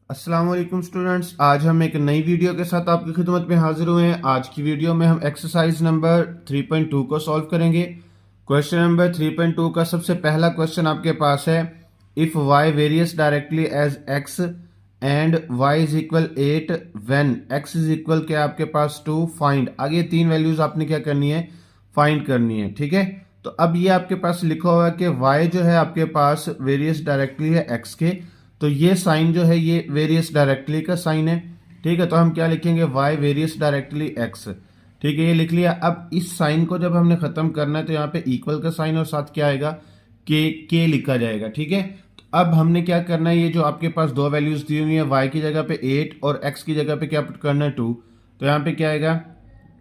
अस्सलाम वालेकुम स्टूडेंट्स, आज हम एक नई वीडियो के साथ आपकी खिदमत में हाजिर हुए हैं। आज की वीडियो में हम एक्सरसाइज नंबर 3.2 को सॉल्व करेंगे। क्वेश्चन नंबर 3.2 का सबसे पहला क्वेश्चन आपके पास है, if y varies directly as x and y is equal 8 when x is equal क्या आपके पास 2 फाइंड। आगे तीन वैल्यूज आपने क्या करनी है, फाइंड करनी है। ठीक है, तो अब ये आपके पास लिखा हुआ है कि y जो है आपके पास वेरियस डायरेक्टली है x के, तो ये साइन जो है ये वेरियस डायरेक्टली का साइन है। ठीक है, तो हम क्या लिखेंगे, y वेरियस डायरेक्टली x। ठीक है, ये लिख लिया। अब इस साइन को जब हमने खत्म करना है तो यहाँ पे इक्वल का साइन और साथ क्या आएगा, के लिखा जाएगा। ठीक है, तो अब हमने क्या करना है, ये जो आपके पास दो वैल्यूज दी हुई है, y की जगह पे 8 और x की जगह पे क्या पुट करना है 2। तो यहाँ पे क्या आएगा,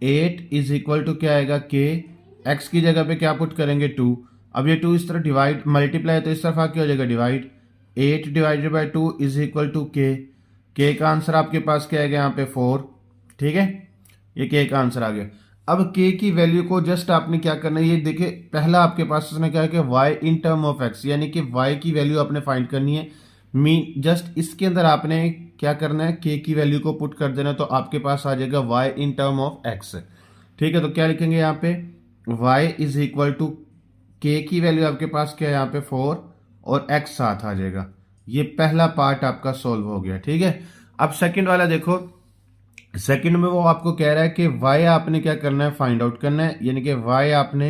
8 इज इक्वल टू क्या आएगा के, x की जगह पे क्या पुट करेंगे 2। अब ये 2 इस तरह डिवाइड मल्टीप्लाई तो इस तरफ आके हो जाएगा divide, 8 divided by 2 is equal to k का आंसर आपके पास क्या आएगा यहाँ पे 4। ठीक है, ये के का आंसर आ गया। अब के की वैल्यू को जस्ट आपने क्या करना है, ये देखिए पहला आपके पास उसने क्या है कि y in term of x, यानी कि y की वैल्यू आपने फाइंड करनी है। मीन जस्ट इसके अंदर आपने क्या करना है, के की वैल्यू को पुट कर देना, तो आपके पास आ जाएगा y in term of x। ठीक है, तो क्या लिखेंगे यहाँ पे, y इज इक्वल टू के की वैल्यू आपके पास क्या है यहाँ पे 4 और x साथ आ जाएगा। ये पहला पार्ट आपका सोल्व हो गया। ठीक है, अब सेकंड वाला देखो। सेकंड में वो आपको कह रहा है कि y आपने क्या करना है, फाइंड आउट करना है, यानी कि y आपने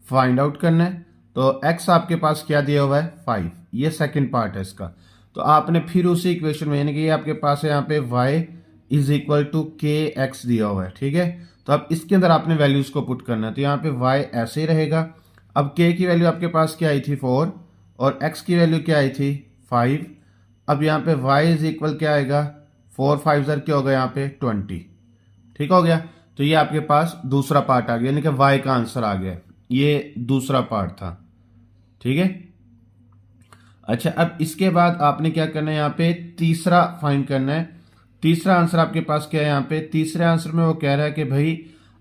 फाइंड आउट करना है। तो x आपके पास क्या दिया हुआ है 5, ये सेकंड पार्ट है इसका। तो आपने फिर उसी इक्वेशन में, यानी कि ये आपके पास है यहाँ पे y इज इक्वल टू के एक्स दिया हुआ है। ठीक है, तो अब इसके अंदर आपने वैल्यूज को पुट करना है, तो यहाँ पे y ऐसे ही रहेगा। अब k की वैल्यू आपके पास क्या आई थी 4 और x की वैल्यू क्या आई थी 5। अब यहाँ पे y इज इक्वल क्या आएगा, 4 5 जर क्या होगा यहाँ पे 20। ठीक हो गया, तो ये आपके पास दूसरा पार्ट आ गया, यानी कि y का आंसर आ गया। ये दूसरा पार्ट था। ठीक है, अच्छा अब इसके बाद आपने क्या करना है, यहाँ पे तीसरा फाइंड करना है। तीसरा आंसर आपके पास क्या है, यहाँ पे तीसरे आंसर में वो कह रहा है कि भाई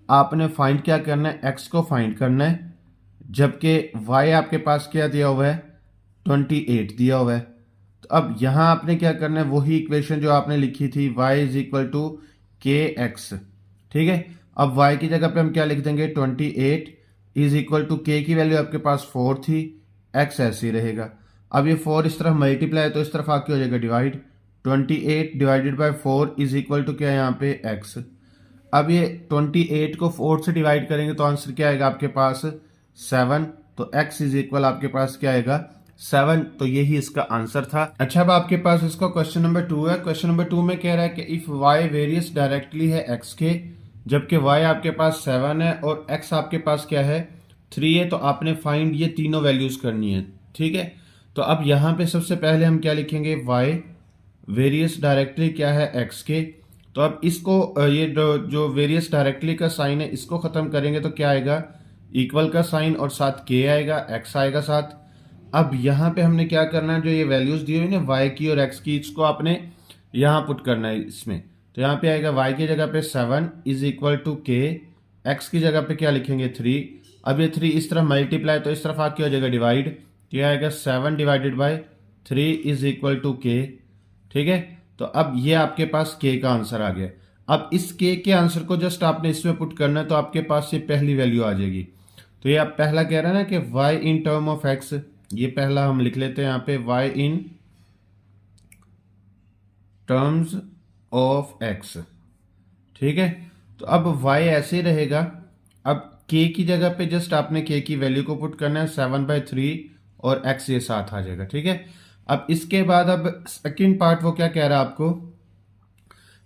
आपने फाइंड क्या करना है, x को फाइंड करना है, जबकि y आपके पास क्या दिया हुआ है 28 दिया हुआ है। तो अब यहां आपने क्या करना है, वही इक्वेशन जो आपने लिखी थी, y इज इक्वल टू के एक्स। ठीक है, अब y की जगह पे हम क्या लिख देंगे 28 इज इक्वल टू के की वैल्यू आपके पास 4 थी, x ऐसे ही रहेगा। अब ये 4 इस तरफ मल्टीप्लाई तो इस तरफ आके हो जाएगा divide, 28 divided by 4 is equal to क्या है यहाँ पे x। अब ये 28 को 4 से डिवाइड करेंगे तो आंसर क्या आएगा आपके पास 7। तो x इज इक्वल आपके पास क्या आएगा 7। तो यही इसका आंसर था। अच्छा, अब आपके पास इसका क्वेश्चन नंबर 2 है। क्वेश्चन नंबर 2 में कह रहा है कि इफ y वेरियस डायरेक्टली है x के, जबकि y आपके पास 7 है और x आपके पास क्या है 3 है, तो आपने फाइंड ये तीनों वैल्यूज करनी है। ठीक है, तो अब यहाँ पे सबसे पहले हम क्या लिखेंगे, y वेरियस डायरेक्टली क्या है x के। तो अब इसको ये जो वेरियस डायरेक्टली का साइन है इसको खत्म करेंगे तो क्या आएगा, इक्वल का साइन और साथ के आएगा, x आएगा साथ। अब यहाँ पे हमने क्या करना है, जो ये वैल्यूज दी हुई ना y की और x की, इसको आपने यहाँ पुट करना है इसमें। तो यहाँ पे आएगा y की जगह पे 7 इज इक्वल टू के, x की जगह पे क्या लिखेंगे 3। अब ये 3 इस तरफ मल्टीप्लाई तो इस तरफ आके हो जाएगा डिवाइड, तो यह आएगा 7 divided by 3 is equal to k. ठीक है, तो अब ये आपके पास के का आंसर आ गया। अब इस के आंसर को जस्ट आपने इसमें पुट करना है, तो आपके पास ये पहली वैल्यू आ जाएगी। तो ये आप पहला कह रहा है ना कि y in term of x, ये पहला हम लिख लेते हैं यहाँ पे y in terms of x। ठीक है, तो अब y ऐसे ही रहेगा। अब k की जगह पे जस्ट आपने k की वैल्यू को पुट करना है 7/3 और x ये साथ आ जाएगा। ठीक है, अब इसके बाद अब सेकंड पार्ट वो क्या कह रहा है आपको,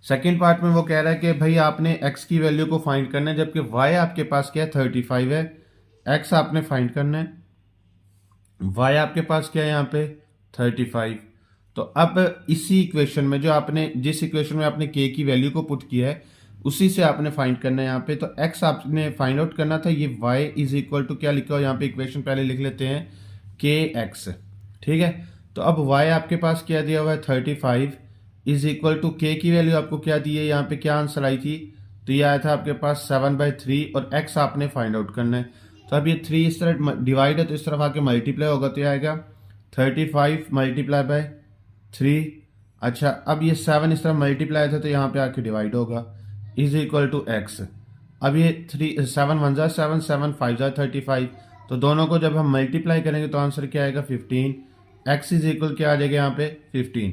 सेकंड पार्ट में वो कह रहा है कि भाई आपने x की वैल्यू को फाइंड करना है, जबकि y आपके पास क्या है 35 है, x आपने फाइंड करना है, y आपके पास क्या है यहाँ पे 35। तो अब इसी इक्वेशन में जो आपने जिस इक्वेशन में आपने k की वैल्यू को पुट किया है उसी से आपने फाइंड करना है यहाँ पे। तो x आपने फाइंड आउट करना था, ये y इज इक्वल टू क्या लिखा हो यहाँ पे, इक्वेशन पहले लिख लेते हैं के एक्स। ठीक है, तो अब y आपके पास क्या दिया हुआ है 35 इज इक्वल टू के की वैल्यू आपको क्या दी है, यहाँ पे क्या आंसर आई थी, तो ये आया था आपके पास 7/3 और x आपने फाइंड आउट करना है। तो अब ये 3 इस तरह डिवाइड है तो इस तरफ आके मल्टीप्लाई होगा, तो ये आएगा 35 मल्टीप्लाई बाय 3 अच्छा, अब ये 7 इस तरह मल्टीप्लाई था तो यहाँ पे आके डिवाइड होगा, इज इक्वल टू एक्स। अब ये 7 7 5 35, तो दोनों को जब हम मल्टीप्लाई करेंगे तो आंसर क्या आएगा 15। एक्स इज इक्वल क्या आ जाएगा यहाँ पे 15।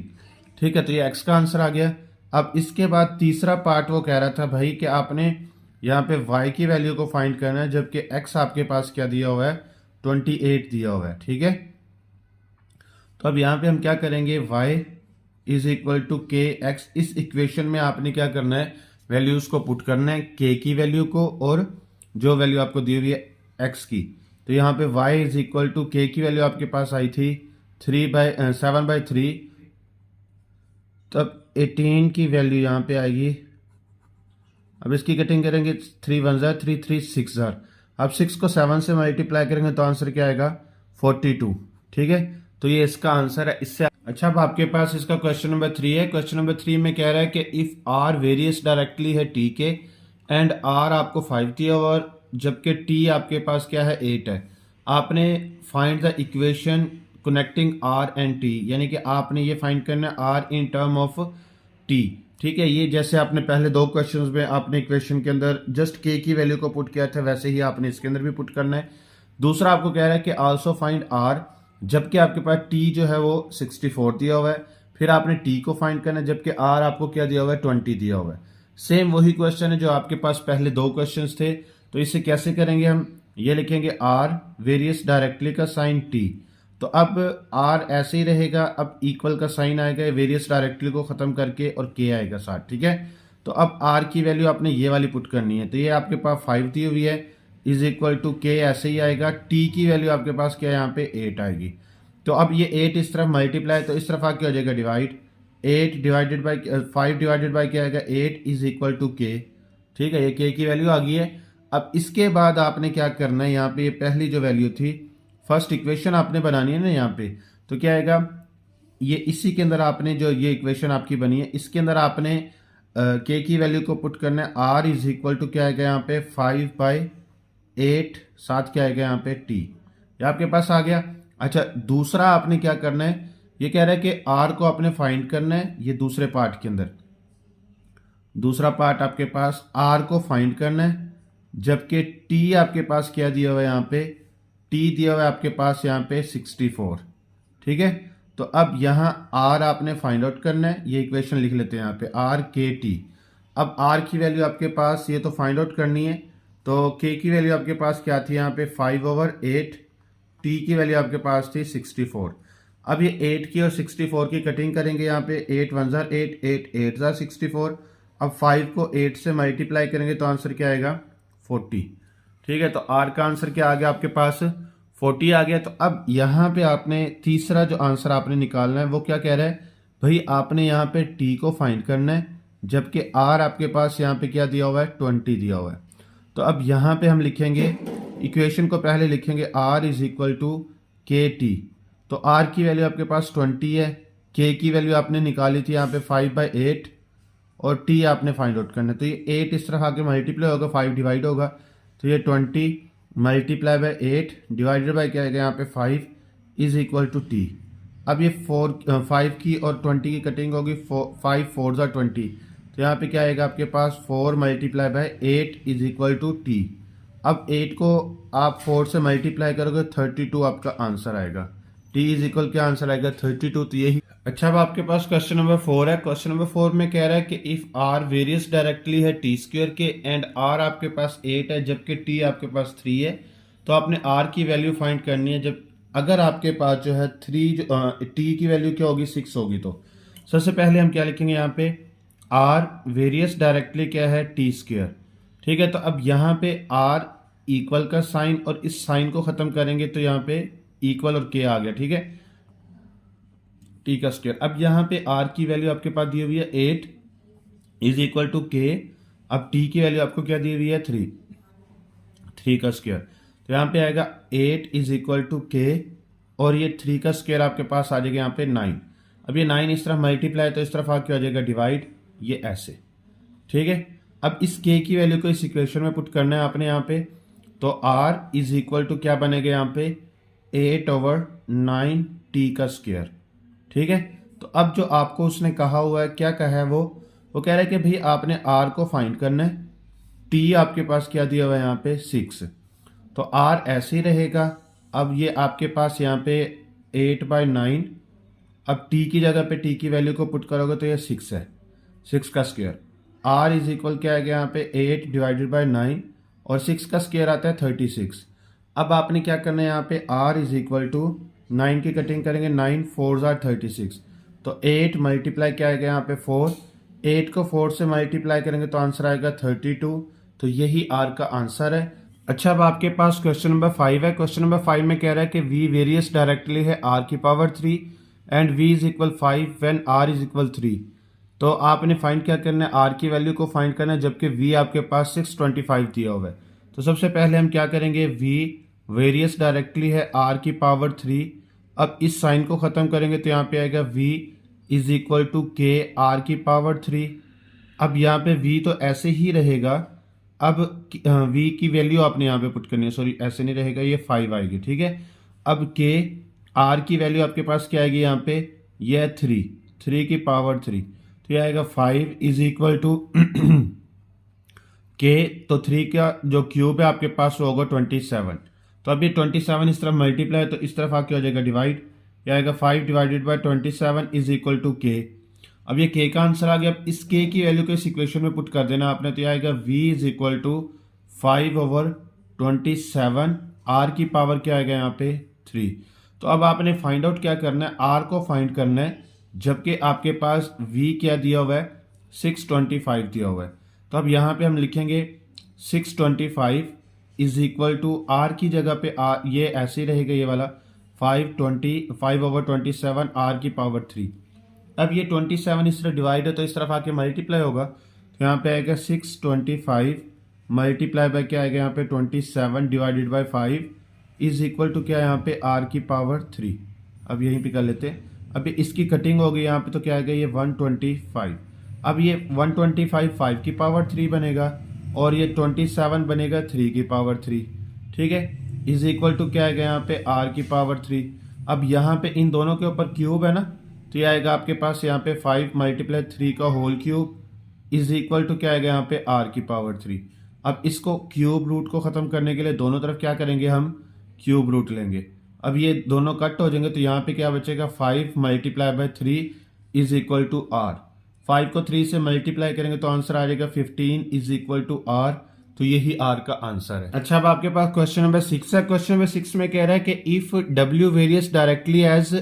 ठीक है, तो ये एक्स का आंसर आ गया। अब इसके बाद तीसरा पार्ट वो कह रहा था भाई कि आपने यहाँ पे y की वैल्यू को फाइंड करना है, जबकि x आपके पास क्या दिया हुआ है 28 दिया हुआ है। ठीक है, तो अब यहाँ पे हम क्या करेंगे, y इज इक्वल टू के एक्स। इस इक्वेशन में आपने क्या करना है, वैल्यूज को पुट करना है, k की वैल्यू को और जो वैल्यू आपको दी हुई है x की। तो यहाँ पे y इज इक्वल टू के की वैल्यू आपके पास आई थी 7/3, तब 18 की वैल्यू यहाँ पे आएगी। अब इसकी कटिंग करेंगे, 3 1 जार 3 3 6 जार। अब 6 को 7 से मल्टीप्लाई करेंगे तो आंसर क्या आएगा 42। ठीक है, तो ये इसका आंसर है। इससे अच्छा, अब आपके पास इसका क्वेश्चन नंबर 3 है। क्वेश्चन नंबर 3 में कह रहा है कि इफ आर वेरियस डायरेक्टली है टी के एंड आर आपको 5 दिया हुआ, जबकि टी आपके पास क्या है 8 है। आपने find the equation connecting r and t, यानी कि आपने ये फाइंड करना है r in term of t. ठीक है, ये जैसे आपने पहले दो क्वेश्चंस में आपने इक्वेशन के अंदर जस्ट के की वैल्यू को पुट किया था, वैसे ही आपने इसके अंदर भी पुट करना है। दूसरा आपको कह रहा है कि आल्सो फाइंड आर, जबकि आपके पास टी जो है वो 64 दिया हुआ है। फिर आपने टी को फाइंड करना है, जबकि आर आपको क्या दिया हुआ है 20 दिया हुआ है। सेम वही क्वेश्चन है जो आपके पास पहले दो क्वेश्चन थे। तो इसे कैसे करेंगे हम, ये लिखेंगे आर वेरियस डायरेक्टली का साइन टी। तो अब आर ऐसे ही रहेगा, अब इक्वल का साइन आएगा वेरियस डायरेक्टली को खत्म करके और के आएगा साथ। ठीक है, तो अब आर की वैल्यू आपने ये वाली पुट करनी है, तो ये आपके पास 5 दी हुई है इज इक्वल टू के ऐसे ही आएगा। टी की वैल्यू आपके पास क्या है यहाँ पे 8 आएगी। तो अब ये 8 इस तरफ मल्टीप्लाई, तो इस तरफ आके हो जाएगा divide. 8 divided by 5 divided by क्या आएगा 8 इज इक्वल टू के। ठीक है, ये के की वैल्यू आ गई है। अब इसके बाद आपने क्या करना है, यहाँ पे ये पहली जो वैल्यू थी, फर्स्ट इक्वेशन आपने बनानी है ना यहाँ पे, तो क्या आएगा, ये इसी के अंदर आपने जो ये इक्वेशन आपकी बनी है इसके अंदर आपने के की वैल्यू को पुट करना है। आर इज इक्वल टू क्या आएगा यहाँ पे 5/8, साथ क्या आएगा यहाँ पे टी, ये आपके पास आ गया। अच्छा, दूसरा आपने क्या करना है, ये कह रहा है कि आर को आपने फाइंड करना है, ये दूसरे पार्ट के अंदर दूसरा पार्ट आपके पास आर को फाइंड करना है, जबकि टी आपके पास क्या दिया हुआ है यहाँ पे, टी दिया हुआ है आपके पास यहाँ पे 64। ठीक है, तो अब यहाँ आर आपने फाइंड आउट करना है, ये इक्वेशन लिख लेते हैं यहाँ पे आर के टी। अब आर की वैल्यू आपके पास ये तो फाइंड आउट करनी है, तो के की वैल्यू आपके पास क्या थी यहाँ पे 5/8, टी की वैल्यू आपके पास थी 64। अब ये 8 की और 64 की कटिंग करेंगे यहाँ पे, 8 1 जार 8, 8 8 जार 64। अब 5 को 8 से मल्टीप्लाई करेंगे तो आंसर क्या आएगा 40। ठीक है, तो आर का आंसर क्या आ गया आपके पास 40 आ गया। तो अब यहाँ पे आपने तीसरा जो आंसर आपने निकालना है वो क्या कह रहा है भाई, आपने यहाँ पे टी को फाइंड करना है, जबकि आर आपके पास यहाँ पे क्या दिया हुआ है 20 दिया हुआ है। तो अब यहाँ पे हम लिखेंगे इक्वेशन को, पहले लिखेंगे आर इज इक्वल टू के टी। तो आर की वैल्यू आपके पास 20 है, के की वैल्यू आपने निकाली थी यहाँ पे 5/8 और टी आपने फाइंड आउट करना है। तो ये 8 इस तरह आके मल्टीप्लाई होगा, 5 डिवाइड होगा, तो ये 20 मल्टीप्लाई बाय 8 डिवाइडेड बाय क्या आएगा यहाँ पे 5 इज इक्वल टू टी। अब ये 5 की और 20 की कटिंग होगी, 5 4 जार 20, तो यहाँ पे क्या आएगा आपके पास 4 multiply by 8 is equal to t. अब 8 को आप 4 से मल्टीप्लाई करोगे 32 आपका आंसर आएगा। टी इज इक्वल क्या आंसर आएगा 32, तो यही। अच्छा, अब आपके पास क्वेश्चन नंबर 4 है। क्वेश्चन नंबर 4 में कह रहा है कि इफ आर वेरियस डायरेक्टली है टी स्क्वायर के एंड आर आपके पास 8 है जबकि टी आपके पास 3 है, तो आपने आर की वैल्यू फाइंड करनी है। जब अगर आपके पास जो है टी की वैल्यू क्या होगी 6 होगी, तो सबसे पहले हम क्या लिखेंगे यहाँ पे आर वेरियस डायरेक्टली क्या है टी स्क्वायर। ठीक है, तो अब यहाँ पे आर इक्वल का साइन और इस साइन को खत्म करेंगे तो यहाँ पे इक्वल और के आ गया। ठीक है, टी का स्क्वायर। अब यहाँ पे आर की वैल्यू आपके पास दी हुई है 8 इज इक्वल टू के। अब टी की वैल्यू आपको क्या दी हुई है 3 का स्क्वायर, तो यहाँ पे आएगा 8 इज इक्वल टू के और ये 3 का स्क्वायर आपके पास आ जाएगा यहाँ पे 9। अब ये 9 इस तरफ मल्टीप्लाई तो इस तरफ आके आ जाएगा डिवाइड, ये ऐसे। ठीक है, अब इस के की वैल्यू को इस इक्वेशन में पुट करना है आपने यहाँ पे, तो आर इज इक्वल टू क्या बनेगा यहाँ पे 8/9 टी का स्क्वायर। ठीक है, तो अब जो आपको उसने कहा हुआ है, क्या कहा है वो कह रहा है कि भाई आपने आर को फाइंड करना है। टी आपके पास क्या दिया हुआ है यहाँ पे 6, तो आर ऐसे ही रहेगा। अब ये आपके पास यहाँ पे 8/9, अब टी की जगह पे टी की वैल्यू को पुट करोगे तो ये 6 है, 6 का स्क्वायर। आर इज इक्वल क्या है यहाँ पे 8/9 और 6 का स्क्वायर आता है 36। अब आपने क्या करना है यहाँ पे आर इज इक्वल टू 9 की कटिंग करेंगे, 9 4 आर 36, तो 8 मल्टीप्लाई क्या आएगा यहाँ पे 4, 8 को 4 से मल्टीप्लाई करेंगे तो आंसर आएगा 32। तो यही आर का आंसर है। अच्छा, अब आपके पास क्वेश्चन नंबर 5 है। क्वेश्चन नंबर 5 में कह रहा है कि v वेरियस डायरेक्टली है r की power 3 and v is equal 5 when r is equal 3। तो आपने फाइंड क्या करना है, r की वैल्यू को फाइंड करना है, जबकि v आपके पास 625 दिया हुआ है। तो सबसे पहले हम क्या करेंगे, v वेरियस डायरेक्टली है r की पावर 3। अब इस साइन को खत्म करेंगे तो यहाँ पे आएगा v is equal to k r की पावर 3। अब यहाँ पे v तो ऐसे ही रहेगा। अब v की वैल्यू आपने यहाँ पे पुट करनी है, सॉरी ऐसे नहीं रहेगा, ये 5 आएगी, ठीक है। अब k r की वैल्यू आपके पास क्या आएगी यहाँ पे, ये है 3 की पावर 3, तो ये आएगा 5 इज इक्वल टू k, तो 3 का जो क्यूब है आपके पास वो होगा 27। तो अब ये 27 इस तरफ मल्टीप्लाई है तो इस तरफ आके हो जाएगा डिवाइड, ये आएगा 5/27 इज इक्वल टू k। अब ये k का आंसर आ गया। अब इस k की वैल्यू को इस इक्वेशन में पुट कर देना आपने, तो ये आएगा v is equal to 5/27, r की पावर क्या आएगा यहाँ पे 3। तो अब आपने फाइंड आउट क्या करना है, r को फाइंड करना है, जबकि आपके पास v क्या दिया हुआ है 625 दिया हुआ है। तो अब यहाँ पे हम लिखेंगे 625 इज इक्वल टू r की जगह पे ये ऐसे ही रहेगा, ये वाला 5/27 r की पावर 3। अब ये 27 इस तरफ डिवाइड है तो इस तरफ आके मल्टीप्लाई होगा, तो यहाँ पे आएगा 625 मल्टीप्लाई बाय क्या आएगा यहाँ पे 27 divided by 5 is equal to क्या यहाँ पे r की पावर 3। अब यहीं पे कर लेते हैं। अब इसकी कटिंग हो गई यहाँ पे, तो क्या आएगा ये 125। अब ये 125 5 की पावर 3 बनेगा और ये 27 बनेगा 3 की पावर 3, ठीक है, इज इक्वल टू क्या आएगा यहाँ पे r की पावर 3। अब यहाँ पे इन दोनों के ऊपर क्यूब है ना, तो ये आएगा आपके पास यहाँ पे 5 मल्टीप्लाई 3 का whole cube is equal to क्या आएगा यहाँ पे r की पावर 3। अब इसको क्यूब रूट को खत्म करने के लिए दोनों तरफ क्या करेंगे, हम क्यूब रूट लेंगे। अब ये दोनों कट हो जाएंगे तो यहाँ पे क्या बचेगा 5 multiply by 3 is equal to r। 5 को 3 से मल्टीप्लाई करेंगे तो आंसर आ जाएगा 15 इज इक्वल टू r। तो यही r का आंसर है। अच्छा, अब आपके पास क्वेश्चन नंबर 6 है। क्वेश्चन नंबर 6 में कह रहा है कि if w varies directly as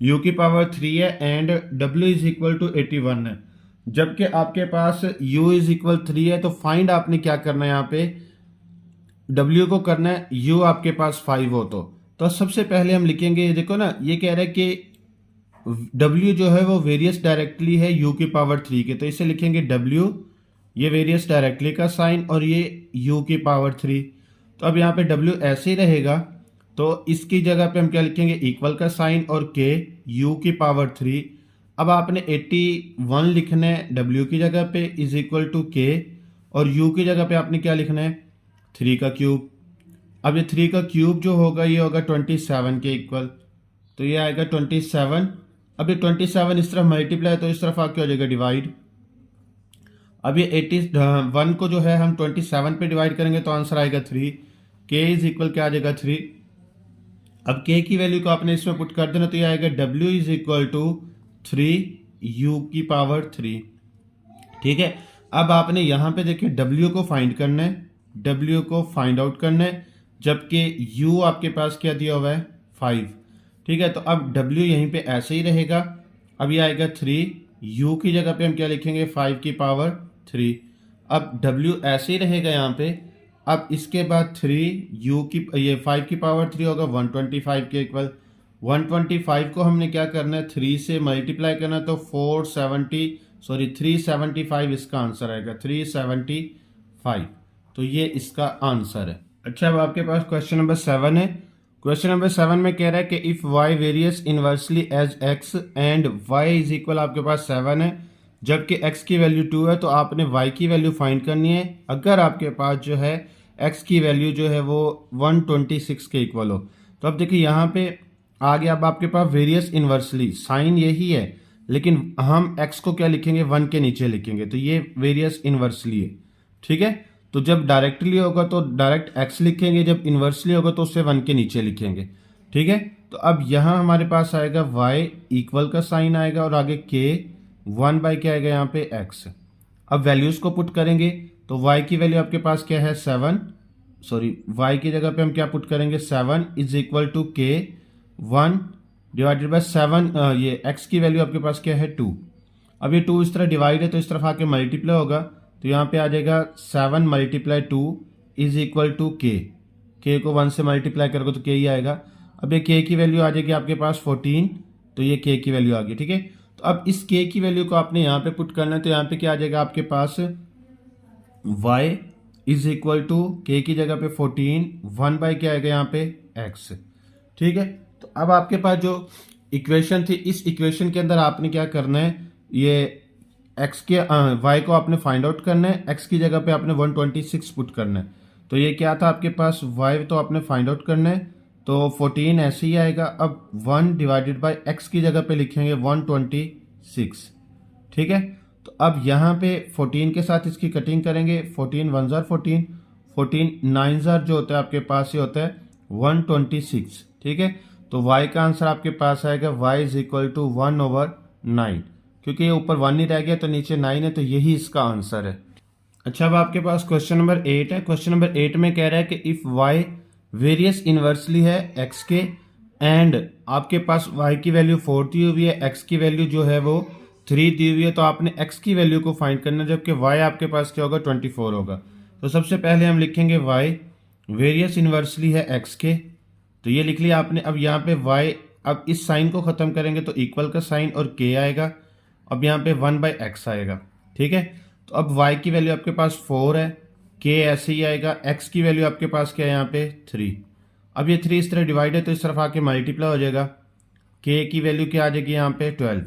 u की पावर 3 है and w is equal to 81 है, जबकि आपके पास u इज इक्वल 3 है, तो फाइंड आपने क्या करना है, यहाँ पे w को करना है, u आपके पास 5 हो तो सबसे पहले हम लिखेंगे, देखो ना ये कह रहा है कि w जो है वो वेरियस डायरेक्टली है u की पावर 3 के, तो इसे लिखेंगे w, ये वेरियस डायरेक्टली का साइन और ये u की पावर 3। तो अब यहाँ पे w ऐसे ही रहेगा, तो इसकी जगह पे हम क्या लिखेंगे, इक्वल का साइन और k u की पावर 3। अब आपने 81 लिखना है w की जगह पे इज इक्वल टू k और u की जगह पे आपने क्या लिखना है 3 का क्यूब। अब ये 3 का क्यूब जो होगा ये होगा 27 के इक्वल, तो ये आएगा 27। अब ये 27 इस तरफ मल्टीप्लाई तो इस तरफ आके हो जाएगा डिवाइड। अब ये 81 को जो है हम 27 पे डिवाइड करेंगे तो आंसर आएगा 3, k इज इक्वल क्या आ जाएगा 3। अब k की वैल्यू को आपने इसमें पुट कर देना, तो ये आएगा w is equal to 3u की पावर 3, ठीक है। अब आपने यहाँ पे देखिए w को फाइंड करना है, w को फाइंड आउट करना है, जबकि u आपके पास क्या दिया हुआ है 5, ठीक है। तो अब w यहीं पे ऐसे ही रहेगा। अब ये आएगा 3, u की जगह पे हम क्या लिखेंगे 5 की पावर 3। अब w ऐसे ही रहेगा यहाँ पे। अब इसके बाद 3u की ये 5 की पावर 3 होगा 125 के इक्वल। 125 को हमने क्या करना है 3 से मल्टीप्लाई करना है, तो 375 इसका आंसर आएगा 375। तो ये इसका आंसर है। अच्छा, अब आपके पास क्वेश्चन नंबर 7 है। क्वेश्चन नंबर 7 में कह रहा है कि if y varies inversely as x and y is equal आपके पास 7 है, जबकि x की वैल्यू 2 है, तो आपने y की वैल्यू फाइंड करनी है अगर आपके पास जो है x की वैल्यू जो है वो 126 के इक्वल हो। तो अब देखिए यहाँ पे आ गया, अब आपके पास वेरियस इनवर्सली साइन यही है, लेकिन हम x को क्या लिखेंगे, 1 के नीचे लिखेंगे, तो ये वेरियस इन्वर्सली है। ठीक है, तो जब डायरेक्टली होगा तो डायरेक्ट x लिखेंगे, जब इन्वर्सली होगा तो उससे 1 के नीचे लिखेंगे। ठीक है, तो अब यहाँ हमारे पास आएगा y इक्वल का साइन आएगा और आगे k 1 बाई क्या आएगा यहाँ पे x। अब वैल्यूज को पुट करेंगे तो y की वैल्यू आपके पास क्या है 7, सॉरी y की जगह पे हम क्या पुट करेंगे 7 is equal to k 1 divided by 7, ये x की वैल्यू आपके पास क्या है 2। अब ये 2 इस तरह डिवाइड है तो इस तरफ आके मल्टीप्लाई होगा, तो यहाँ पे आ जाएगा 7 multiply 2 is equal to k को 1 से मल्टीप्लाई करोगे तो k ही आएगा। अब ये k की वैल्यू आ जाएगी आपके पास 14, तो ये k की वैल्यू आ गई। ठीक है, तो अब इस k की वैल्यू को आपने यहाँ पे पुट करना है, तो यहाँ पे क्या आ जाएगा आपके पास y is equal to k की जगह पे 14 1 बाई क्या आएगा यहाँ पे x। ठीक है, तो अब आपके पास जो इक्वेशन थी, इस इक्वेशन के अंदर आपने क्या करना है, ये x के y को आपने फाइंड आउट करना है, x की जगह पे आपने 126 पुट करना है। तो ये क्या था आपके पास y तो आपने फाइंड आउट करना है, तो 14 ऐसे ही आएगा। अब 1 डिवाइडेड बाय x की जगह पे लिखेंगे 126। ठीक है, तो अब यहाँ पे 14 के साथ इसकी कटिंग करेंगे, 14 1 जार 14, 14 9 जार जो होता है आपके पास ये होता है 126। ठीक है, तो y का आंसर आपके पास आएगा y इज इक्वल टू 1/9, क्योंकि ये ऊपर 1 ही रह गया तो नीचे 9 है, तो यही इसका आंसर है। अच्छा, अब आपके पास क्वेश्चन नंबर 8 है। क्वेश्चन नंबर 8 में कह रहा है कि इफ y वेरियस इनवर्सली है x के एंड आपके पास y की वैल्यू 4 दी हुई है, x की वैल्यू जो है वो 3 दी हुई है, तो आपने x की वैल्यू को फाइंड करना है, जबकि y आपके पास क्या होगा 24 होगा। तो सबसे पहले हम लिखेंगे y वेरियस इनवर्सली है x के, तो ये लिख लिया आपने। अब यहाँ पे y, अब इस साइन को खत्म करेंगे तो इक्वल का साइन और k आएगा, अब यहाँ पे 1 बाई एक्स आएगा। ठीक है, तो अब y की वैल्यू आपके पास 4 है, k ऐसे ही आएगा, x की वैल्यू आपके पास क्या है यहाँ पे 3। अब ये 3 इस तरह डिवाइड है तो इस तरफ आके मल्टीप्लाई हो जाएगा, k की वैल्यू क्या आ जाएगी यहाँ पे 12।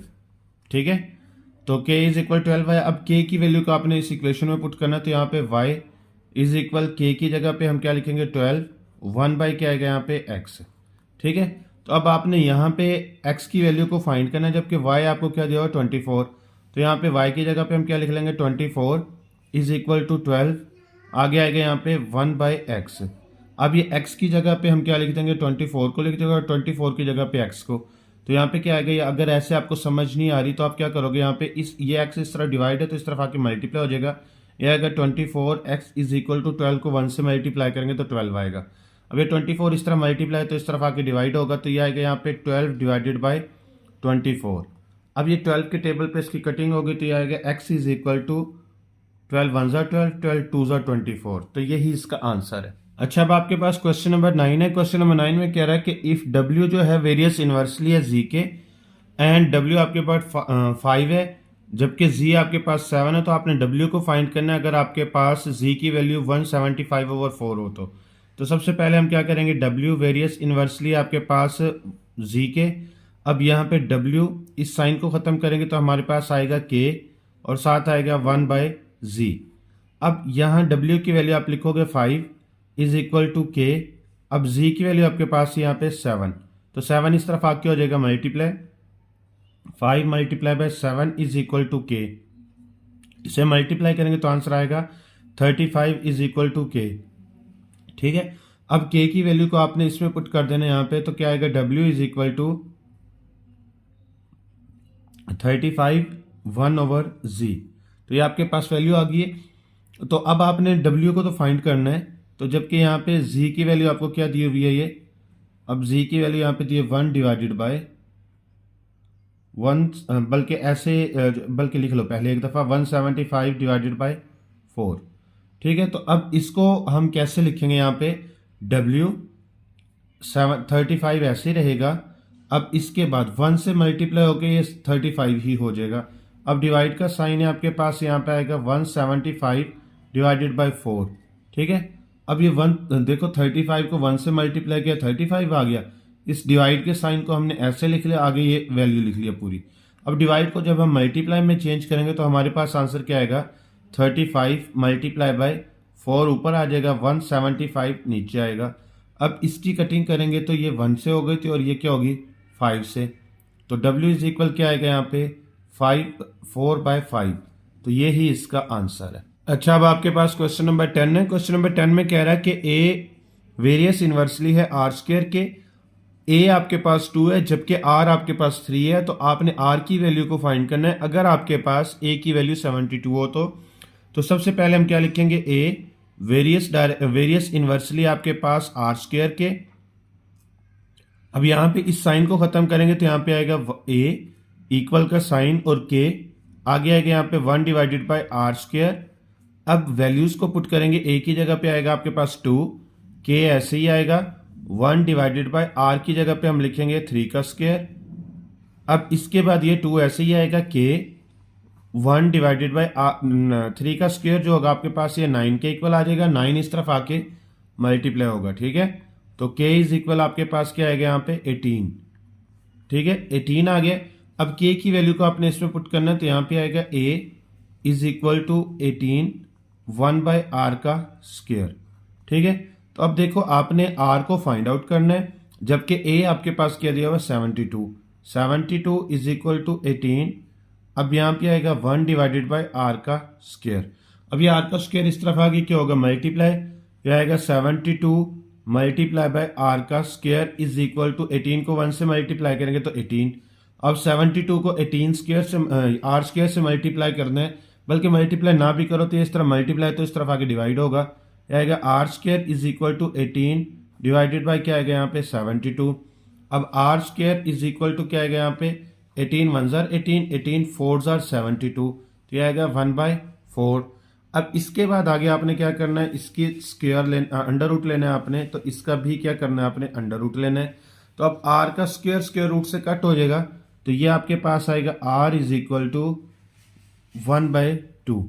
ठीक है, तो k इज इक्वल 12 है। अब k की वैल्यू को आपने इस इक्वेशन में पुट करना, तो यहाँ पे y इज इक्वल k की जगह पे हम क्या लिखेंगे 12, 1 बाई क्या आएगा यहाँ पे x। ठीक है, तो अब आपने यहाँ पे x की वैल्यू को फाइंड करना है, जबकि y आपको क्या दिया हुआ 24, तो यहाँ पे y की जगह पे हम क्या लिख लेंगे 24 इज इक्वल टू 12, आगे आएगा यहाँ पे 1 बाई एक्स। अब ये x की जगह पे हम क्या लिख देंगे 24 को लिख देंगे और 24 की जगह पे x को, तो यहाँ पे क्या आएगा, ये अगर ऐसे आपको समझ नहीं आ रही तो आप क्या करोगे, यहाँ पे इस ये x इस तरह डिवाइड है तो इस तरफ आके मल्टीप्लाई हो जाएगा, ये आएगा 24x इज इक्वल टू 12 को 1 से मल्टीप्लाई करेंगे तो 12 आएगा। अब ये 24 इस तरह मल्टीप्लाई तो इस तरफ आके डिवाइड होगा, तो ये आएगा यहाँ पे 12 डिवाइडेड बाई 24। अब ये 12 के टेबल पे इसकी कटिंग होगी, तो ये आएगा x इज इक्वल टू 12 1 ज़ा 12, 12 2 ज़ा 24, तो यही इसका आंसर है। अच्छा, अब आपके पास क्वेश्चन नंबर 9 है। क्वेश्चन नंबर 9 में कह रहा है कि इफ w जो है वेरियस इनवर्सली है z के एंड w आपके पास 5 है, जबकि z आपके पास 7 है, तो आपने w को फाइंड करना है अगर आपके पास z की वैल्यू 175/4 हो तो सबसे पहले हम क्या करेंगे, w वेरियस इनवर्सली आपके पास z के, अब यहाँ पे w इस साइन को ख़त्म करेंगे तो हमारे पास आएगा k और साथ आएगा 1 बाई z। अब यहाँ w की वैल्यू आप लिखोगे 5 इज इक्वल टू k, अब z की वैल्यू आपके पास यहाँ पे 7, तो 7 इस तरफ आके हो जाएगा multiply, 5 multiply by 7 is equal to k, इसे मल्टीप्लाई करेंगे तो आंसर आएगा 35 इज इक्वल टू k। ठीक है, अब k की वैल्यू को आपने इसमें पुट कर देना यहाँ पे, तो क्या आएगा w is equal to 35 1/z, तो ये आपके पास वैल्यू आ गई है। तो अब आपने w को तो फाइंड करना है, तो जबकि यहाँ पे z की वैल्यू आपको क्या दी हुई है, ये अब z की वैल्यू यहाँ पे दी है 1 डिवाइडेड बाय 1, बल्कि ऐसे बल्कि लिख लो पहले एक दफ़ा 175 डिवाइडेड बाय 4। ठीक है, तो अब इसको हम कैसे लिखेंगे, यहाँ पे w 35 ऐसे रहेगा, अब इसके बाद 1 से मल्टीप्लाई होकर ये 35 ही हो जाएगा। अब डिवाइड का साइन है आपके पास, यहाँ पे आएगा 175 डिवाइडेड बाय 4। ठीक है, अब ये 1 देखो 35 को 1 से मल्टीप्लाई किया 35 आ गया, इस डिवाइड के साइन को हमने ऐसे लिख लिया, आगे ये वैल्यू लिख लिया पूरी। अब डिवाइड को जब हम मल्टीप्लाई में चेंज करेंगे तो हमारे पास आंसर क्या आएगा, 35 मल्टीप्लाई बाय 4 ऊपर आ जाएगा, 175 नीचे आएगा। अब इसकी कटिंग करेंगे तो ये 1 से हो गई थी और ये क्या होगी 5 से, तो w इज इक्वल क्या आएगा यहाँ पे 4/5। तो ये ही इसका आंसर है। अच्छा, अब आपके पास क्वेश्चन नंबर 10 है। क्वेश्चन नंबर 10 में कह रहा है कि ए वेरियस इनवर्सली है आर स्क्वायर के। ए आपके पास 2 है जबकि आर आपके पास 3 है, तो आपने आर की वैल्यू को फाइंड करना है। अगर आपके पास ए की वैल्यू 72 हो तो सबसे पहले हम क्या लिखेंगे, ए वेरियस इनवर्सली आपके पास आर स्क्वायर के। अब यहां पे इस साइन को खत्म करेंगे तो यहां पे आएगा ए इक्वल का साइन और के आगे आएगा यहाँ पे 1 डिवाइडेड बाय आर स्क्वायर। अब वैल्यूज को पुट करेंगे, ए की जगह पे आएगा आपके पास 2, के ऐसे ही आएगा, 1 डिवाइडेड बाय आर की जगह पे हम लिखेंगे 3 का स्क्वायर। अब इसके बाद ये 2 ऐसे ही आएगा, के 1 डिवाइडेड बाय 3 का स्क्वायर जो होगा आपके पास ये 9 के इक्वल आ जाएगा। 9 इस तरफ आके मल्टीप्लाई होगा, ठीक है। तो के इज इक्वल आपके पास क्या आएगा यहाँ पे 18, ठीक है, 18 आ गया। अब के की वैल्यू को आपने इसमें पुट करना है तो यहाँ पे आएगा A is equal to 18 1 by R का स्क्वायर, ठीक है। तो अब देखो आपने आर को फाइंड आउट करना है जबकि ए आपके पास क्या दिया हुआ 72 इज इक्वल टू 18। अब यहाँ पे आएगा 1 डिवाइडेड बाय आर का स्क्वायर। अब ये आर का स्क्वायर इस तरफ आ गई, क्या होगा मल्टीप्लाई, यह आएगा 72 मल्टीप्लाई बाय आर का स्क्वायर इज इक्वल टू 18 को 1 से मल्टीप्लाई करेंगे तो 18। अब 72 को 18 स्क्वायर से आर स्क्वायर से मल्टीप्लाई करना है, बल्कि मल्टीप्लाई ना भी करो तो इस तरफ मल्टीप्लाई तो इस तरफ आगे डिवाइड होगा, आएगा r square is equal to 18 divided by क्या आएगा यहाँ पे 72। अब r square is equal to क्या आएगा यहाँ पे 18 1 जार 18, 18 4 जार 72, तो यह आएगा 1/4। अब इसके बाद आगे आपने क्या करना है, इसकी स्क्वायर लेना, अंडर रूट लेना है आपने, तो इसका भी क्या करना है आपने अंडर रूट लेना है। तो अब आर का स्क्वायर रूट से कट हो जाएगा, तो ये आपके पास आएगा आर इज इक्वल टू 1/2।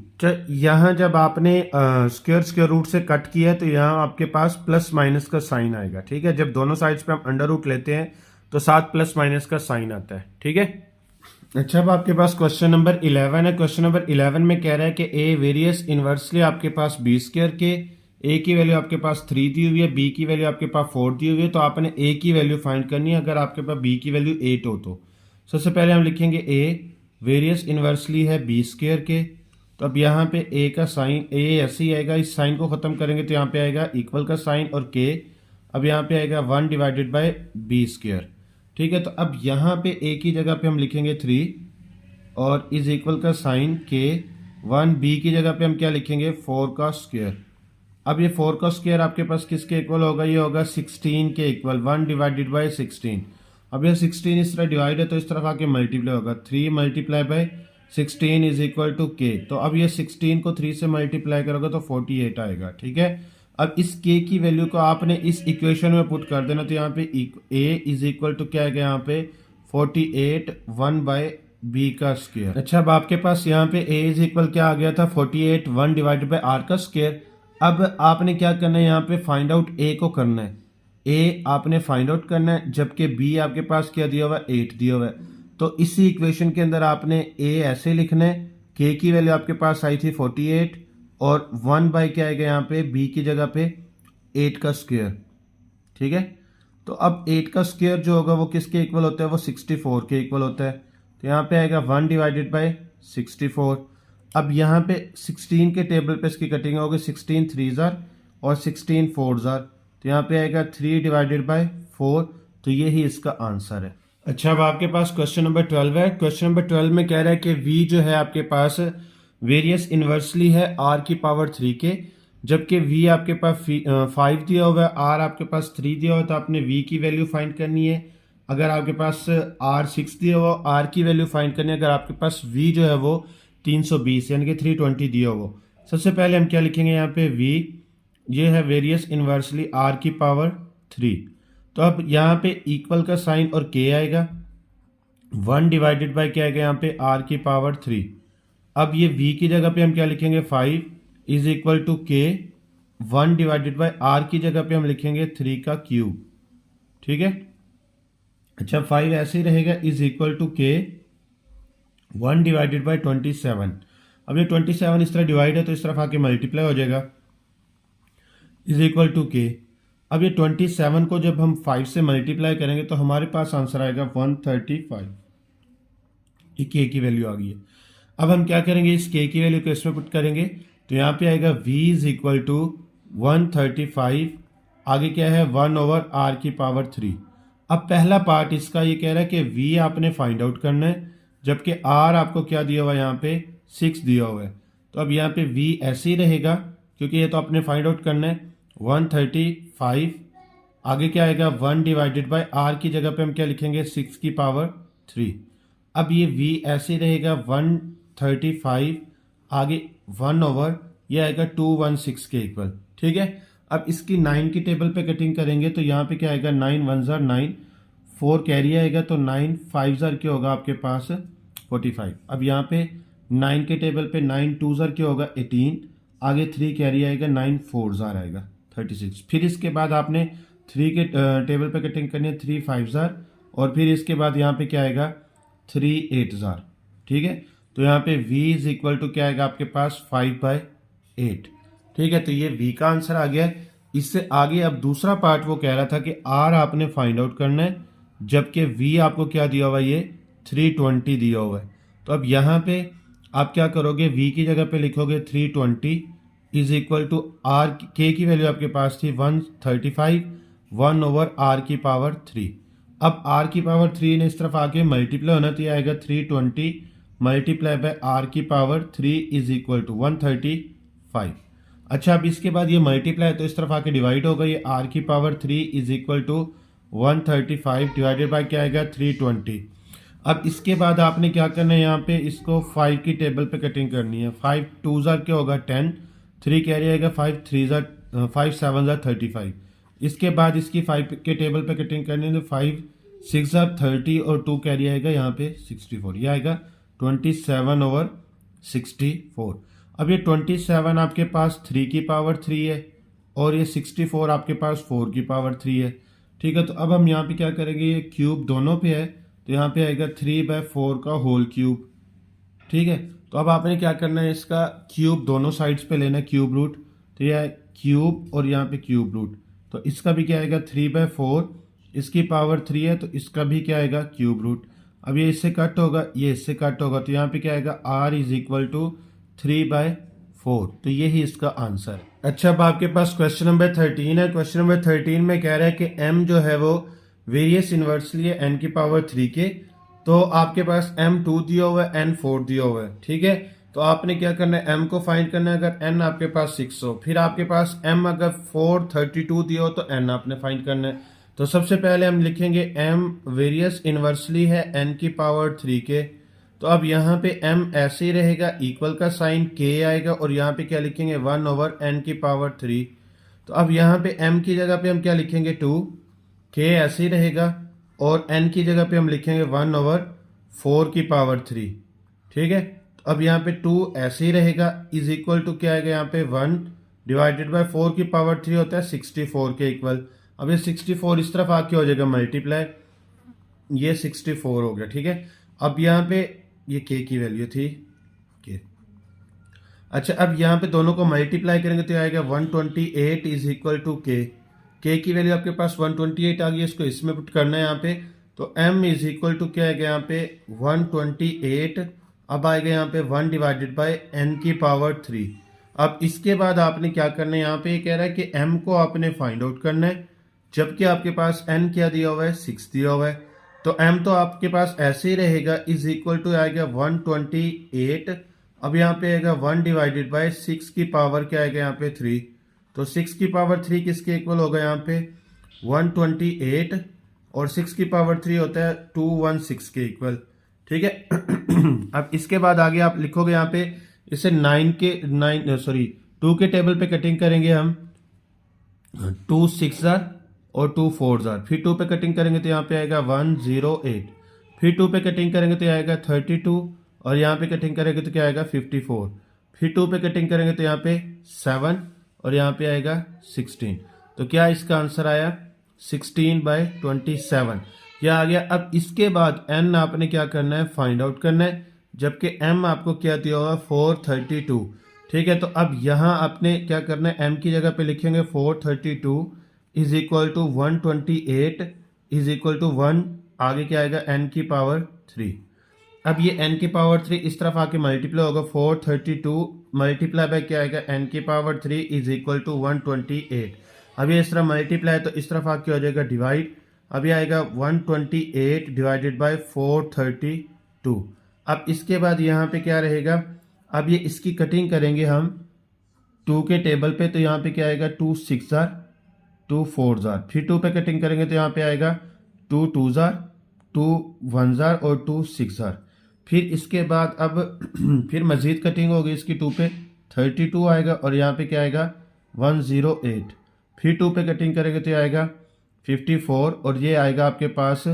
यहाँ जब आपने स्क्वायर रूट से कट किया है तो यहाँ आपके पास प्लस माइनस का साइन आएगा, ठीक है। जब दोनों साइड्स पे हम अंडर रूट लेते हैं तो साथ प्लस माइनस का साइन आता है, ठीक है। अच्छा, अब आपके पास क्वेश्चन नंबर 11 है। क्वेश्चन नंबर 11 में कह रहा है कि ए वेरियस इनवर्सली आपके पास बी स्क्वायर के। ए की वैल्यू आपके पास 3 दी हुई है, बी की वैल्यू आपके पास 4 दी हुई है, तो आपने ए की वैल्यू फाइंड करनी है अगर आपके पास बी की वैल्यू 8 हो तो। सबसे पहले हम लिखेंगे ए वेरियस इनवर्सली है बी स्क्वायर के। तो अब यहाँ पे ए का साइन ए ऐसे ही आएगा, इस साइन को खत्म करेंगे तो यहाँ पे आएगा इक्वल का साइन और के। अब यहाँ पे आएगा 1 डिवाइडेड बाय बी स्क्वायर, ठीक है। तो अब यहाँ पे ए की जगह पे हम लिखेंगे 3 और इज इक्वल का साइन के 1, बी की जगह पे हम क्या लिखेंगे 4 का स्क्वायर। अब ये 4 का स्क्वायर आपके पास किसके इक्वल होगा, ये होगा 16 के इक्वल, 1 डिवाइडेड बाय 16। अब ये 16 इस तरह डिवाइड है तो इस तरफ आके मल्टीप्लाई होगा, 3 multiply by 16 is equal to k. तो अब ये 16 को 3 से मल्टीप्लाई करोगे तो 48 आएगा, ठीक है। अब इस के की वैल्यू को आपने इस इक्वेशन में पुट कर देना, तो यहाँ पे ए इज इक्वल टू क्या है यहाँ पे 48 1 बाय बी का स्क्वायर। अच्छा, अब आपके पास यहाँ पे ए इज इक्वल क्या आ गया था 48 1 डिवाइडेड बाय आर का स्क्वायर। अब आपने क्या करना है, यहाँ पे फाइंड आउट ए को करना है, ए आपने फाइंड आउट करना है जबकि बी आपके पास क्या दिया हुआ है 8 दिया हुआ है। तो इसी इक्वेशन के अंदर आपने ए ऐसे लिखना है, के की वैल्यू आपके पास आई थी 48 और 1 बाई क्या आएगा यहाँ पे बी की जगह पे 8 का स्क्वायर, ठीक है। तो अब 8 का स्क्वायर जो होगा वो किसके इक्वल होता है, वो 64 के इक्वल होता है। तो यहाँ पे आएगा 1 डिवाइडेड बाय 64। अब यहाँ पे 16 के टेबल पे इसकी कटिंग होगी, 16 3 जार और 16 4 जार, तो यहाँ पे आएगा 3 डिवाइडेड बाय 4। तो ये ही इसका आंसर है। अच्छा, अब आपके पास क्वेश्चन नंबर 12 है। क्वेश्चन नंबर 12 में कह रहा है कि v जो है आपके पास वेरियस इनवर्सली है r की पावर 3 के, जबकि v आपके पास 5 दिया हुआ है, r आपके पास 3 दिया हुआ है, तो आपने v की वैल्यू फाइंड करनी है। अगर आपके पास r 6 दिया हुआ, r की वैल्यू फाइंड करनी है। अगर आपके पास v जो है वो 320 यानी कि 320 दिया हुआ। सबसे पहले हम क्या लिखेंगे यहाँ पे v, ये है वेरियस इनवर्सली r की पावर 3। तो अब यहाँ पे इक्वल का साइन और k आएगा, 1 डिवाइडेड बाय क्या आएगा यहाँ पे r की पावर 3। अब ये v की जगह पे हम क्या लिखेंगे 5 इज इक्वल टू के, 1 डिवाइडेड बाय r की जगह पे हम लिखेंगे 3 का क्यूब, ठीक है। अच्छा, 5 ऐसे ही रहेगा इज इक्वल टू के 1 डिवाइडेड बाय 27। अब ये 27 इस तरह डिवाइड है तो इस तरफ आके मल्टीप्लाई हो जाएगा इज इक्वल टू के। अब ये 27 को जब हम 5 से मल्टीप्लाई करेंगे तो हमारे पास आंसर आएगा 135 ये के की वैल्यू आ गई है। अब हम क्या करेंगे, इस के की वैल्यू को इसमें पुट करेंगे तो यहाँ पे आएगा v इज इक्वल टू 135, आगे क्या है 1/r⁻3। अब पहला पार्ट इसका ये कह रहा है कि v आपने फाइंड आउट करना है, जबकि r आपको क्या दिया हुआ है, यहाँ पे 6 दिया हुआ है। तो अब यहाँ पे v ऐसे ही रहेगा क्योंकि ये तो आपने फाइंड आउट करना है। 135 आगे क्या आएगा 1 डिवाइडेड बाय r की जगह पे हम क्या लिखेंगे 6⁻3। अब ये v ऐसे ही रहेगा 135 आगे 1 ये आएगा 216 के इक्वल। ठीक है, अब इसकी 9 की टेबल पे कटिंग करेंगे तो यहाँ पे क्या आएगा 9 1 जार 9, 4 कैरी आएगा तो 9 5 जार क्या होगा आपके पास 45। अब यहाँ पे 9 के टेबल पे 9 2 जार क्या होगा 18, आगे 3 कैरी आएगा 9 4 जार आएगा 36। फिर इसके बाद आपने 3 के टेबल पे कटिंग करनी है 3 5 जार, और फिर इसके बाद यहाँ पे क्या आएगा 3 8 जार। ठीक है, तो यहाँ पे v इज इक्वल टू क्या आएगा आपके पास 5/8। ठीक है, तो ये v का आंसर आ गया। इससे आगे अब दूसरा पार्ट वो कह रहा था कि r आपने फाइंड आउट करना है, जबकि v आपको क्या दिया हुआ है, ये 320 दिया हुआ है। तो अब यहाँ पे आप क्या करोगे, v की जगह पे लिखोगे 320 is equal to r, k की वैल्यू आपके पास थी 135, 1/r⁻3। अब r⁻3 ने इस तरफ आके मल्टीप्लाई होना तो ये आएगा 320 multiply by r⁻3 is equal to 135। अच्छा, अब इसके बाद ये मल्टीप्लाई तो इस तरफ आके डिवाइड होगा, ये r⁻3 is equal to 135 divided by क्या आएगा 320। अब इसके बाद आपने क्या करना है, यहाँ पे इसको 5 की टेबल पे कटिंग करनी है। 5 2 जार क्या होगा 10, 3 कैरी आएगा 5 3 जार 5 7 जार 35। इसके बाद इसकी 5 के टेबल पे कटिंग करनी है तो 5 6 जार 30 और 2 कैरी आएगा यहाँ पे 64, ये आएगा 27/64। अब ये 27 आपके पास 3 की पावर 3 है और ये 64 आपके पास 4 की पावर 3 है। ठीक है, तो अब हम यहाँ पे क्या करेंगे, ये क्यूब दोनों पे है तो यहाँ पे आएगा 3/4 का होल क्यूब। ठीक है, तो अब आपने क्या करना है, इसका क्यूब दोनों साइड्स पे लेना है, क्यूब रूट। तो यह है क्यूब और यहाँ पे क्यूब रूट, तो इसका भी क्या आएगा 3/4, इसकी पावर 3 है तो इसका भी क्या आएगा क्यूब रूट। अब ये इससे कट होगा, ये इससे कट होगा, तो यहाँ पे क्या आएगा r इज इक्वल टू 3/4। तो यही इसका आंसर है। अच्छा, अब आपके पास क्वेश्चन नंबर 13 है। क्वेश्चन नंबर 13 में कह रहा है कि m जो है वो वेरियस इनवर्सली है n⁻3 के। तो आपके पास m2 दिया हुआ है, n4 दिया हुआ है। ठीक है, तो आपने क्या करना है, m को फाइंड करना है। अगर n आपके पास 6 हो, फिर आपके पास m अगर 432 दिया हो तो n आपने फाइंड करना है। तो सबसे पहले हम लिखेंगे m वेरियस इनवर्सली है n⁻3 के। तो अब यहाँ पे m ऐसे ही रहेगा, इक्वल का साइन k आएगा और यहाँ पे क्या लिखेंगे 1/n⁻3। तो अब यहाँ पे m की जगह पे हम क्या लिखेंगे 2, k ऐसे ही रहेगा और n की जगह पे हम लिखेंगे 1/4�3। ठीक है, तो अब यहाँ पे 2 ऐसे ही रहेगा इज इक्वल टू क्या आएगा, यहाँ पे 1 डिवाइडेड बाय 4⁻3 होता है 64 के इक्वल। अब ये 64 इस तरफ आके हो जाएगा मल्टीप्लाई, ये 64 हो गया। ठीक है, अब यहाँ पे ये k की वैल्यू थी k। अच्छा, अब यहाँ पे दोनों को मल्टीप्लाई करेंगे तो आएगा 128 is equal to k। k की वैल्यू आपके पास 128 आ गई, इसको इसमें पुट करना है यहाँ पे। तो m इज इक्वल टू क्या आएगा यहाँ पे 128, अब आएगा यहाँ पे 1 डिवाइडेड बाय n⁻3। अब इसके बाद आपने क्या करना है, यहाँ पे ये कह रहा है कि m को आपने फाइंड आउट करना है, जबकि आपके पास n क्या दिया हुआ है 6 दिया हुआ है। तो m तो आपके पास ऐसे ही रहेगा इज इक्वल टू आएगा 128। अब यहाँ पे आएगा 1 डिवाइडेड बाय 6 की पावर क्या आएगा यहाँ पे 3। तो 6 की पावर 3 किसके इक्वल होगा यहाँ पे 128 और 6 की पावर 3 होता है 216 के इक्वल। ठीक है, अब इसके बाद आगे आप लिखोगे यहाँ पे इसे 2 के टेबल पे कटिंग करेंगे हम। 2 6 जार और 2 4 जार, फिर 2 पे कटिंग करेंगे तो यहाँ पे आएगा 108, फिर 2 पे कटिंग करेंगे तो आएगा 32 और यहाँ पे कटिंग करेंगे तो क्या आएगा 54, फिर 2 पे कटिंग करेंगे तो यहाँ पे 7 और यहाँ पे आएगा 16। तो क्या इसका आंसर आया 16/27, यह आ गया। अब इसके बाद n आपने क्या करना है फाइंड आउट करना है, जबकि m आपको क्या दिया होगा 432। ठीक है, तो अब यहाँ आपने क्या करना है, m की जगह पे लिखेंगे 432 is equal to 128 is equal to 1, आगे क्या आएगा n⁻3। अब ये n की पावर 3 इस तरफ आके मल्टीप्लाई होगा, 432 मल्टीप्लाई बाय क्या आएगा, n की पावर 3 इज इक्वल टू 128। अब ये इस तरफ मल्टीप्लाई तो इस तरफ आके हो जाएगा डिवाइड। अब ये आएगा 128 डिवाइडेड बाय 432। अब इसके बाद यहाँ पे क्या रहेगा, अब ये इसकी कटिंग करेंगे हम 2 के टेबल पे, तो यहाँ पे क्या आएगा 2 6 जार 2 4 जार, फिर 2 पे कटिंग करेंगे तो यहाँ पे आएगा 2 2 जार 2 1 जार और 2 6 जार। फिर इसके बाद अब फिर मजीद कटिंग होगी इसकी 2 पे 32 आएगा और यहाँ पे क्या आएगा 108। फिर 2 पे कटिंग करेंगे तो ये आएगा 54 और ये आएगा आपके पास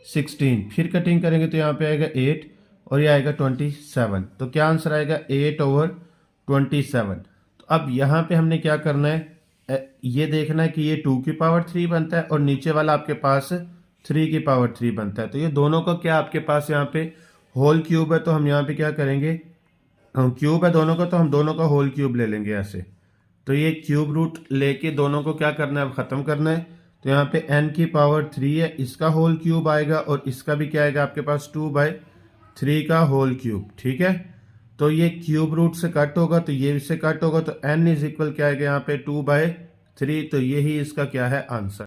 16। फिर कटिंग करेंगे तो यहाँ पे आएगा 8 और ये आएगा 27। तो क्या आंसर आएगा 8/27। तो अब यहाँ पे हमने क्या करना है, ये देखना है कि ये 2 की पावर 3 बनता है और नीचे वाला आपके पास 3 की पावर 3 बनता है। तो ये दोनों का क्या आपके पास यहाँ पे होल क्यूब है, तो हम यहाँ पे क्या करेंगे, हम क्यूब है दोनों का तो हम दोनों का होल क्यूब ले लेंगे ऐसे। तो ये क्यूब रूट लेके दोनों को क्या करना है, अब ख़त्म करना है। तो यहाँ पे n की पावर 3 है, इसका होल क्यूब आएगा और इसका भी क्या आएगा आपके पास 2/3 का होल क्यूब। ठीक है, तो ये क्यूब रूट से कट होगा तो ये इससे कट होगा, तो n इज इक्वल क्या आएगा यहाँ पे 2/3। तो यही इसका क्या है आंसर।